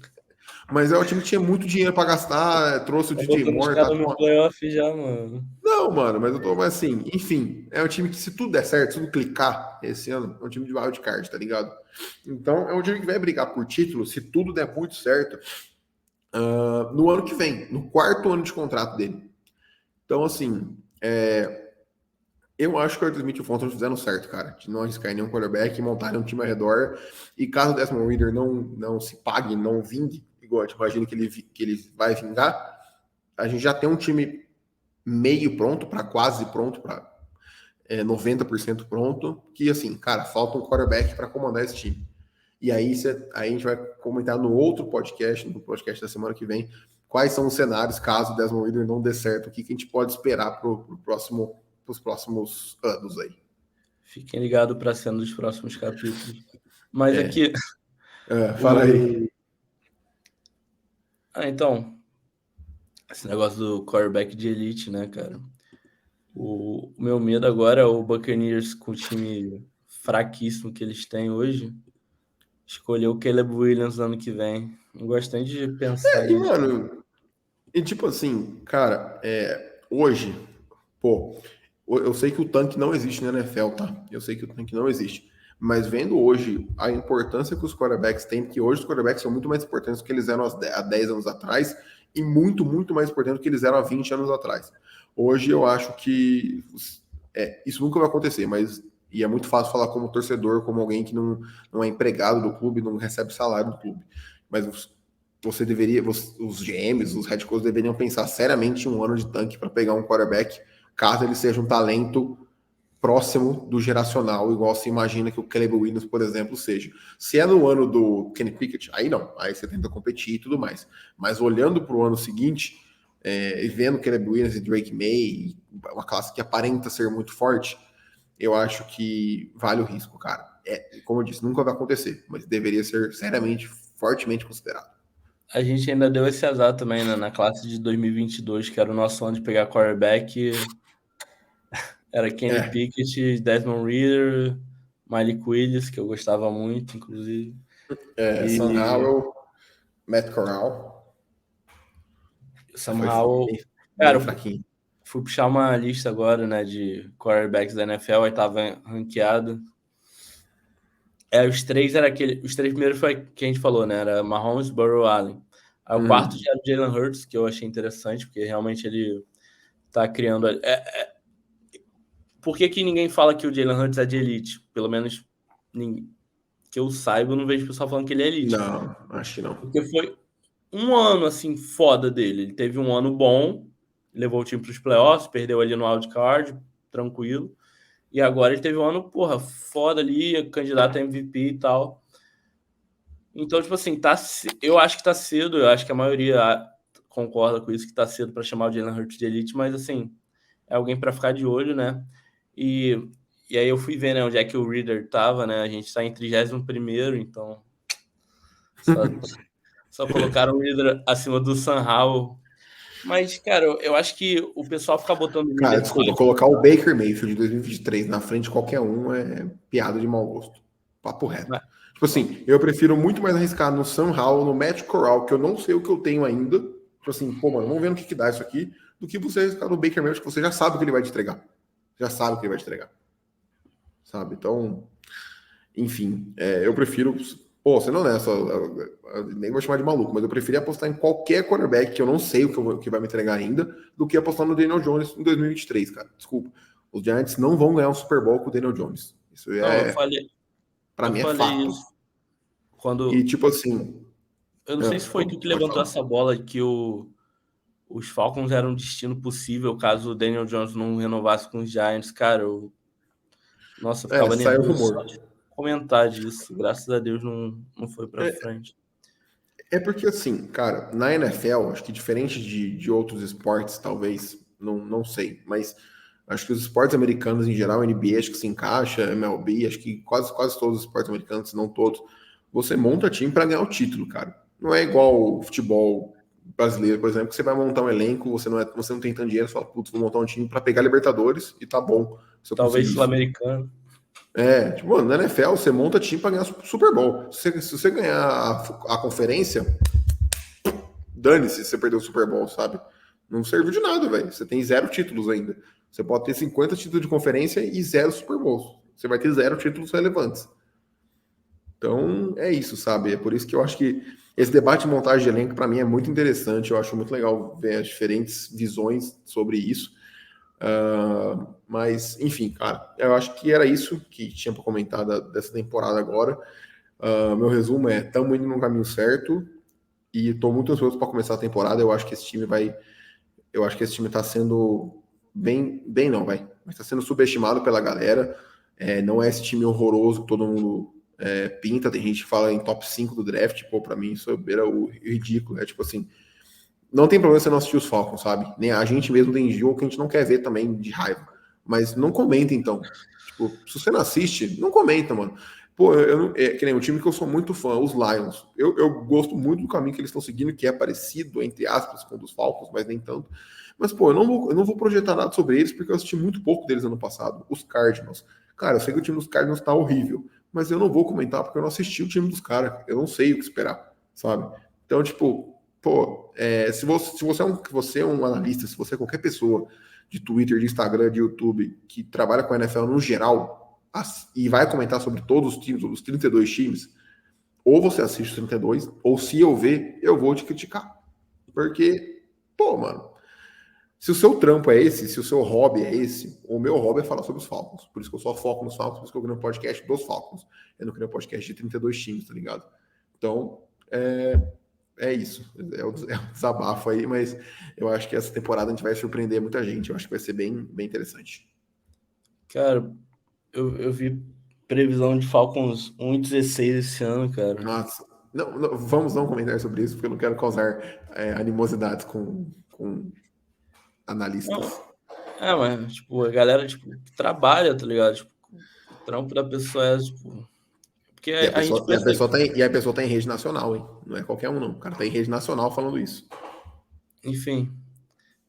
Mas é um time que tinha muito dinheiro pra gastar, trouxe o Tá DJ botando os Moore, tá caras com no playoff já, mano. Não, mano, mas eu tô, mas assim, enfim, é um time que se tudo der certo, se tudo clicar esse ano, é um time de wild card, tá ligado? Então, é um time que vai brigar por título, se tudo der muito certo, no ano que vem, no quarto ano de contrato dele. Então, assim, eu acho que o Arthur Smith e o Fonson fizeram certo, cara, de não arriscar em nenhum quarterback e montarem um time ao redor, e caso o Desmond Ridder não se pague, não vingue, igual a gente imagina que ele vai vingar, a gente já tem um time meio pronto, para quase pronto, para 90% pronto, que assim, cara, falta um quarterback para comandar esse time. E aí, aí a gente vai comentar no outro podcast, no podcast da semana que vem, quais são os cenários caso o Desmond Ridder não dê certo, o que a gente pode esperar para os próximos anos aí. Fiquem ligados para a cena dos próximos capítulos. Mas aqui. Fala aí. Então. Esse negócio do quarterback de elite, né, cara? O meu medo agora é o Buccaneers com o time fraquíssimo que eles têm hoje. Escolher o Caleb Williams ano que vem. Não gosto nem de pensar E, nisso. mano, e tipo assim, cara, hoje, pô, eu sei que o tanque não existe na NFL, tá? Eu sei que o tanque não existe. Mas vendo hoje a importância que os quarterbacks têm, porque hoje os quarterbacks são muito mais importantes do que eles eram há 10 anos atrás e muito, muito mais importantes do que eles eram há 20 anos atrás. Hoje eu acho que isso nunca vai acontecer, mas e é muito fácil falar como torcedor, como alguém que não é empregado do clube, não recebe salário do clube. Mas você deveria, os GMs, os head coaches deveriam pensar seriamente em um ano de tanque para pegar um quarterback, caso ele seja um talento próximo do geracional, igual se imagina que o Caleb Williams, por exemplo, seja. Se é no ano do Kenny Pickett, aí não, aí você tenta competir e tudo mais. Mas olhando para o ano seguinte, e vendo Caleb Williams e Drake May, uma classe que aparenta ser muito forte, eu acho que vale o risco, cara. Como eu disse, nunca vai acontecer, mas deveria ser seriamente, fortemente considerado. A gente ainda deu esse azar também, né? Na classe de 2022, que era o nosso ano de pegar quarterback. Era Kenny Pickett, Desmond Ridder, Malik Willis, que eu gostava muito, inclusive. Sam Howell, Matt Corral. Sam Howell. Bem fraquinho. Fui puxar uma lista agora, né, de quarterbacks da NFL, aí tava ranqueado. Os três primeiros foi que a gente falou, né? Era Mahomes, Burrow, Allen. Aí o quarto já era o Jalen Hurts, que eu achei interessante, porque realmente ele tá criando. Por que ninguém fala que o Jalen Hurts é de elite? Pelo menos que eu saiba, eu não vejo o pessoal falando que ele é elite. Não, acho que não. Porque foi um ano, assim, foda dele. Ele teve um ano bom, levou o time para os playoffs, perdeu ali no wildcard, tranquilo. E agora ele teve um ano, porra, foda ali, candidato a MVP e tal. Então, tipo assim, eu acho que tá cedo, eu acho que a maioria concorda com isso, que tá cedo para chamar o Jalen Hurts de elite, mas assim, é alguém para ficar de olho, né? E aí eu fui ver, né, onde é que o Reader tava, né? A gente tá em 31º, então só colocaram o Reader acima do Sam Howell. Mas, cara, eu acho que o pessoal fica botando o Cara, Reader. desculpa, colocar o Baker Mayfield de 2023 na frente de qualquer um é piada de mau gosto. Papo reto. Tipo assim, eu prefiro muito mais arriscar no Sam Howell, no Matt Corral, que eu não sei o que eu tenho ainda. Tipo assim, pô, mano, vamos ver no que dá isso aqui, do que você arriscar no Baker Mayfield, que você já sabe o que ele vai te entregar. Já sabe o que ele vai te entregar. Sabe? Então, enfim, eu prefiro. Pô, você não é só. Nem vou chamar de maluco, mas eu preferia apostar em qualquer quarterback que eu não sei o que vai me entregar ainda, do que apostar no Daniel Jones em 2023, cara. Desculpa. Os Giants não vão ganhar um Super Bowl com o Daniel Jones. Isso Não, é. Para Eu mim é falei fato. isso E quando. tipo assim, Eu não sei se foi tu que pode levantou falar. essa bola que os Falcons eram um destino possível caso o Daniel Jones não renovasse com os Giants. Cara, nossa, eu ficava Saiu o nervoso só rumor. de comentar disso. Graças a Deus não foi pra É, frente. é porque assim, cara, na NFL, acho que diferente de outros esportes, talvez, não sei, mas acho que os esportes americanos em geral, NBA, acho que se encaixa, MLB, acho que quase todos os esportes americanos, se não todos, você monta time para ganhar o título, cara. Não é igual o futebol brasileiro, por exemplo, que você vai montar um elenco, você não tem tanto dinheiro, você fala, putz, vou montar um time para pegar Libertadores e tá bom se eu Talvez conseguir isso. Sul-Americano. Tipo, mano, na NFL você monta time para ganhar Super Bowl. Se você ganhar a conferência, dane-se se você perdeu o Super Bowl, sabe? Não serviu de nada, velho. Você tem 0 títulos ainda. Você pode ter 50 títulos de conferência e 0 Super Bowls. Você vai ter 0 títulos relevantes. Então, é isso, sabe? É por isso que eu acho que esse debate de montagem de elenco, para mim, é muito interessante. Eu acho muito legal ver as diferentes visões sobre isso. Mas, enfim, cara, eu acho que era isso que tinha para comentar dessa temporada agora. Meu resumo é: estamos indo no caminho certo e estou muito ansioso para começar a temporada. Eu acho que esse time está sendo bem não, vai. Mas está sendo subestimado pela galera. Não é esse time horroroso que todo mundo pinta. Tem gente que fala em top 5 do draft. Pô, para mim isso beira o ridículo. É tipo assim, não tem problema você não assistir os Falcons, sabe? Nem a gente mesmo tem jogo que a gente não quer ver também de raiva. Mas não comenta então. Tipo, se você não assiste, não comenta, mano. Pô, que nem o time que eu sou muito fã, os Lions. Eu gosto muito do caminho que eles estão seguindo, que é parecido, entre aspas, com o dos Falcons, mas nem tanto. Mas, pô, eu não vou projetar nada sobre eles, porque eu assisti muito pouco deles ano passado. Os Cardinals. Cara, eu sei que o time dos Cardinals tá horrível, mas eu não vou comentar porque eu não assisti o time dos caras. Eu não sei o que esperar, sabe? Então, tipo, pô, se você é um analista, se você é qualquer pessoa de Twitter, de Instagram, de YouTube, que trabalha com a NFL no geral, e vai comentar sobre todos os times, os 32 times, ou você assiste os 32, ou se eu ver, eu vou te criticar. Porque, pô, mano, se o seu trampo é esse, se o seu hobby é esse, o meu hobby é falar sobre os Falcons. Por isso que eu só foco nos Falcons, por isso que eu crio um podcast dos Falcons. Eu não crio um podcast de 32 times, tá ligado? Então, é isso. É um desabafo aí, mas eu acho que essa temporada a gente vai surpreender muita gente. Eu acho que vai ser bem interessante. Cara, eu vi previsão de Falcons 1,16 esse ano, cara. Nossa, não, vamos não comentar sobre isso, porque eu não quero causar animosidades com Não, analistas. mas, tipo, a galera, tipo, que trabalha, tá ligado? Tipo, o trampo da pessoa é, tipo. Porque E a a gente pessoa, e a pensa. pessoa tá em, e a pessoa tá em rede nacional, hein? Não é qualquer um, não. O cara tá em rede nacional falando isso. Enfim,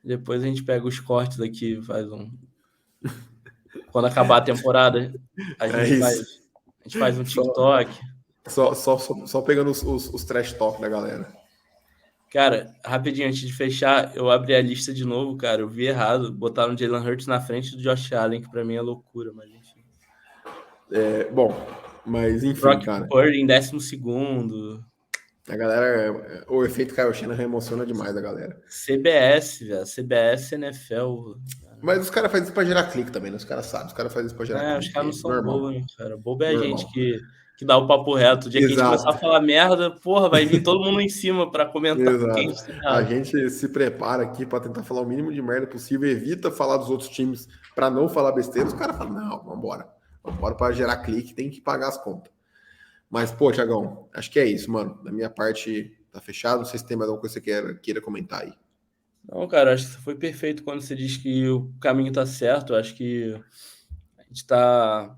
depois a gente pega os cortes aqui, faz um. Quando acabar a temporada, a É gente faz, isso. a gente faz um Só, TikTok. só pegando os trash talk da galera. Cara, rapidinho, antes de fechar, eu abri a lista de novo, cara. Eu vi errado. Botaram o Jalen Hurts na frente do Josh Allen, que pra mim é loucura, mas enfim. Bom, mas enfim, Brock cara. Purdy em 12º. A galera, o efeito Kyle Shanahan emociona demais a galera. CBS, velho. CBS NFL. Mas os caras fazem isso pra gerar clique também, né? Os caras sabem, os caras fazem isso pra gerar É, os caras não clique. são bobos, Normal, né, cara? Bobo é a gente normal. que dá o papo reto. O dia que a gente começar a Exato, falar merda, porra, vai vir todo mundo em cima pra comentar quem a exato. gente tá A errado. gente se prepara aqui pra tentar falar o mínimo de merda possível, evita falar dos outros times pra não falar besteira. Os caras falam, não, vambora. Vambora pra gerar clique, tem que pagar as contas. Mas, pô, Tiagão, acho que é isso, mano. Da minha parte, tá fechado. Não sei se tem mais alguma coisa que você queira comentar aí. Não, cara, acho que foi perfeito quando você diz que o caminho tá certo. Eu acho que a gente tá.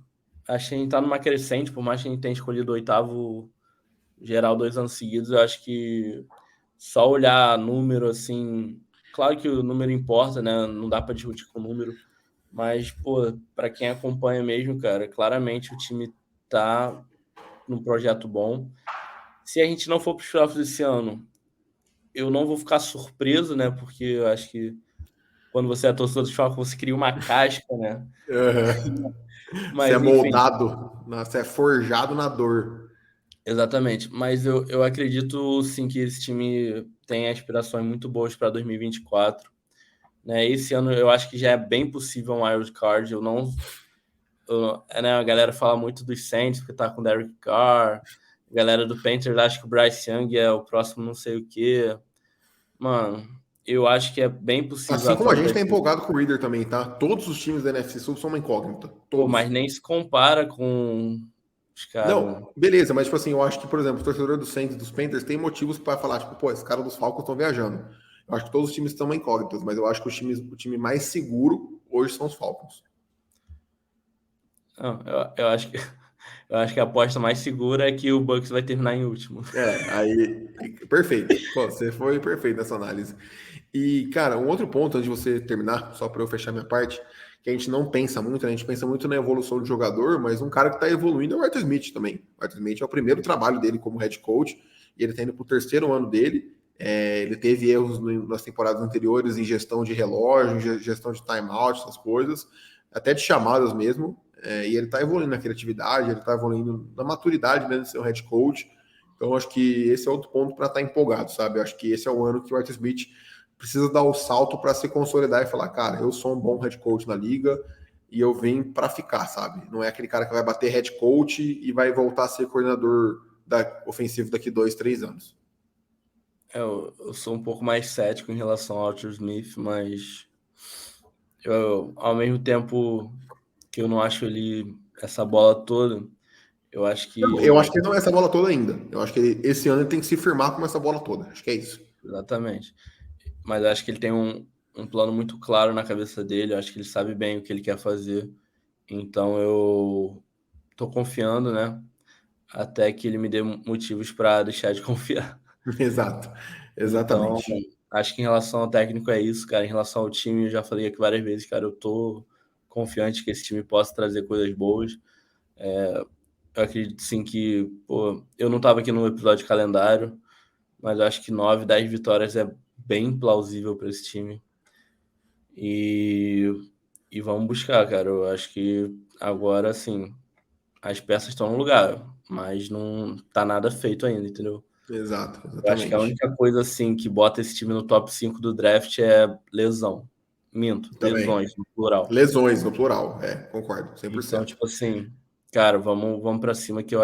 Acho que a gente tá numa crescente, por mais que a gente tenha escolhido o oitavo geral 2 anos seguidos, eu acho que só olhar número assim. Claro que o número importa, né? Não dá pra discutir com o número. Mas, pô, pra quem acompanha mesmo, cara, claramente o time tá num projeto bom. Se a gente não for para os playoffs esse ano, eu não vou ficar surpreso, né? Porque eu acho que quando você é torcedor dos Falcons, você cria uma casca, né? Uhum. Você é Mas, enfim, moldado, você é forjado na dor. exatamente. Mas eu acredito, sim, que esse time tem aspirações muito boas para 2024. Né? Esse ano eu acho que já é bem possível um wild card. Eu né, a galera fala muito dos Saints, porque tá com o Derek Carr. A galera do Panthers acha que o Bryce Young é o próximo não sei o quê. Mano, eu acho que é bem possível Assim como a gente Atlanta tá ir. empolgado com o Reader também, tá? Todos os times da NFC Sul são uma incógnita. Pô, mas Todos. nem se compara com os caras. Não, beleza, mas tipo assim, eu acho que, por exemplo, o torcedor do Saints e dos Panthers tem motivos para falar, tipo, pô, esse cara dos Falcons estão viajando. Eu acho que todos os times estão uma incógnitas, mas eu acho que o time mais seguro hoje são os Falcons. Não, eu acho que eu acho que a aposta mais segura é que o Bucks vai terminar em último. Aí, perfeito. Pô, você foi perfeito nessa análise. E, cara, um outro ponto antes de você terminar, só para eu fechar minha parte, que a gente não pensa muito, né? A gente pensa muito na evolução do jogador, mas um cara que está evoluindo é o Arthur Smith também. O Arthur Smith é o primeiro trabalho dele como head coach, e ele está indo para o terceiro ano dele. Ele teve erros nas temporadas anteriores em gestão de relógio, gestão de timeout, essas coisas, até de chamadas mesmo. E ele está evoluindo na criatividade, ele está evoluindo na maturidade mesmo de ser um head coach. Então, acho que esse é outro ponto para estar empolgado, sabe? Eu acho que esse é o ano que o Arthur Smith precisa dar o salto para se consolidar e falar, cara, eu sou um bom head coach na liga e eu vim para ficar, sabe? Não é aquele cara que vai bater head coach e vai voltar a ser coordenador ofensivo daqui 2, 3 anos. Eu sou um pouco mais cético em relação ao Arthur Smith, mas eu, ao mesmo tempo que eu não acho ele essa bola toda, eu acho Não, eu que acho que ele não é essa bola toda ainda. Eu acho que esse ano ele tem que se firmar com essa bola toda. Acho que é isso. exatamente. Mas eu acho que ele tem um plano muito claro na cabeça dele, eu acho que ele sabe bem o que ele quer fazer. Então eu tô confiando, né? Até que ele me dê motivos para deixar de confiar. Exato. Então, Exatamente. acho que em relação ao técnico é isso, cara. Em relação ao time, eu já falei aqui várias vezes, cara, eu tô confiante que esse time possa trazer coisas boas. Eu acredito sim que, pô, eu não tava aqui no episódio de calendário, mas eu acho que 9, 10 vitórias é bem plausível para esse time. E, e vamos buscar, cara. Eu acho que agora, sim, as peças estão no lugar, mas não tá nada feito ainda, entendeu? Exato, Eu acho que a exatamente. única coisa, assim, que bota esse time no top 5 do draft é lesão. Minto, Também. lesões, no plural. Lesões no plural. Concordo, Então, 100%. tipo assim, cara, vamos para cima que eu,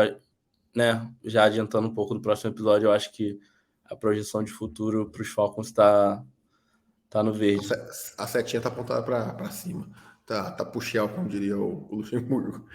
né, já adiantando um pouco do próximo episódio, eu acho que a projeção de futuro para os Falcons tá no verde. A setinha tá apontada para cima. Tá puxel, como diria o Luxemburgo.